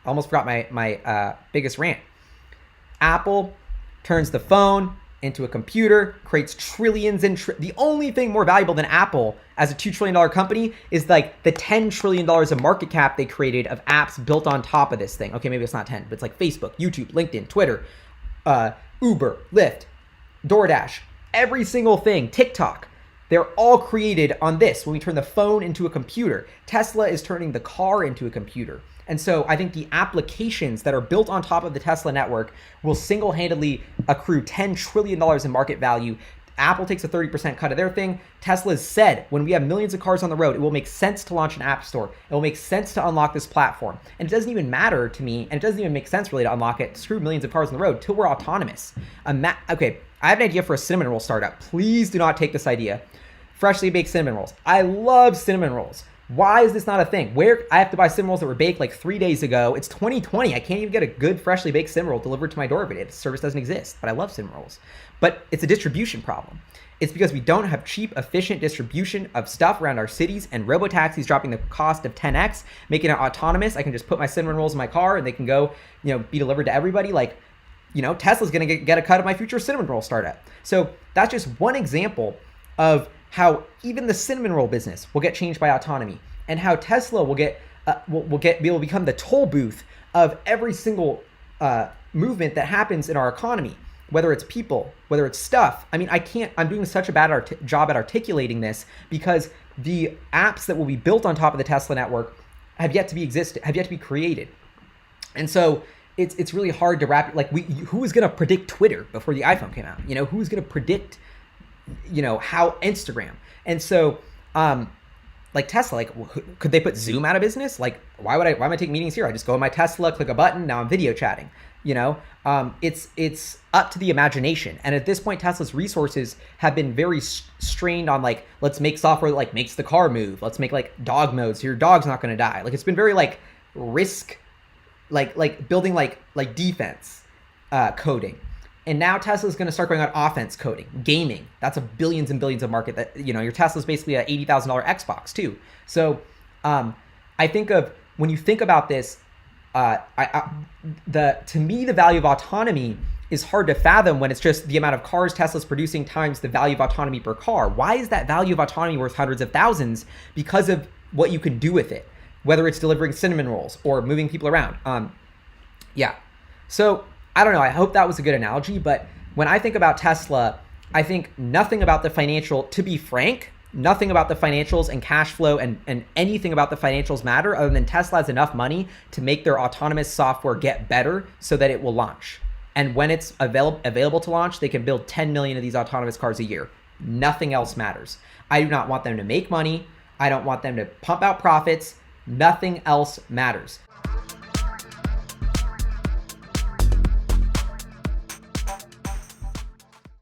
almost forgot my biggest rant. Apple turns the phone into a computer, creates trillions and the only thing more valuable than Apple as a $2 trillion company is like the $10 trillion of market cap they created of apps built on top of this thing. Okay, maybe it's not 10, but it's like Facebook, YouTube, LinkedIn, Twitter, Uber, Lyft, DoorDash, every single thing, TikTok. They're all created on this. When we turn the phone into a computer, Tesla is turning the car into a computer. And so I think the applications that are built on top of the Tesla network will single-handedly accrue $10 trillion in market value. Apple takes a 30% cut of their thing. Tesla's said when we have millions of cars on the road, it will make sense to launch an app store. It will make sense to unlock this platform. And it doesn't even matter to me, and it doesn't even make sense really to unlock it, screw millions of cars on the road, till we're autonomous. Okay, I have an idea for a cinnamon roll startup. Please do not take this idea. Freshly baked cinnamon rolls. I love cinnamon rolls. Why is this not a thing? Where I have to buy cinnamon rolls that were baked like 3 days ago. It's 2020. I can't even get a good freshly baked cinnamon roll delivered to my door every day. The service doesn't exist, but I love cinnamon rolls. But it's a distribution problem. It's because we don't have cheap, efficient distribution of stuff around our cities, and robotaxis dropping the cost of 10x, making it autonomous. I can just put my cinnamon rolls in my car and they can go, be delivered to everybody. Like, Tesla's going to get a cut of my future cinnamon roll startup. So that's just one example of how even the cinnamon roll business will get changed by autonomy, and how Tesla will be able to become the toll booth of every single movement that happens in our economy, whether it's people, whether it's stuff. I mean, I'm doing such a bad job at articulating this because the apps that will be built on top of the Tesla network have yet to be created. And so it's really hard to wrap, who was going to predict Twitter before the iPhone came out? Who was going to predict how Instagram? And so like Tesla, could they put Zoom out of business? Like, why am I taking meetings here? I just go in my Tesla, click a button, now I'm video chatting. It's up to the imagination. And at this point, Tesla's resources have been very strained on let's make software that makes the car move. Let's make dog modes so your dog's not going to die. It's been very risk, building defense coding. And now Tesla's going to start going on offense coding, gaming. That's a billions and billions of market that, your Tesla's basically a $80,000 Xbox too. So I think of, when you think about this, to me, the value of autonomy is hard to fathom when it's just the amount of cars Tesla's producing times the value of autonomy per car. Why is that value of autonomy worth hundreds of thousands? Because of what you can do with it, whether it's delivering cinnamon rolls or moving people around. So I don't know. I hope that was a good analogy. But when I think about Tesla, I think nothing about the financial, to be frank, nothing about the financials and cash flow and anything about the financials matter other than Tesla has enough money to make their autonomous software get better so that it will launch. And when it's available to launch, they can build 10 million of these autonomous cars a year. Nothing else matters. I do not want them to make money. I don't want them to pump out profits. Nothing else matters.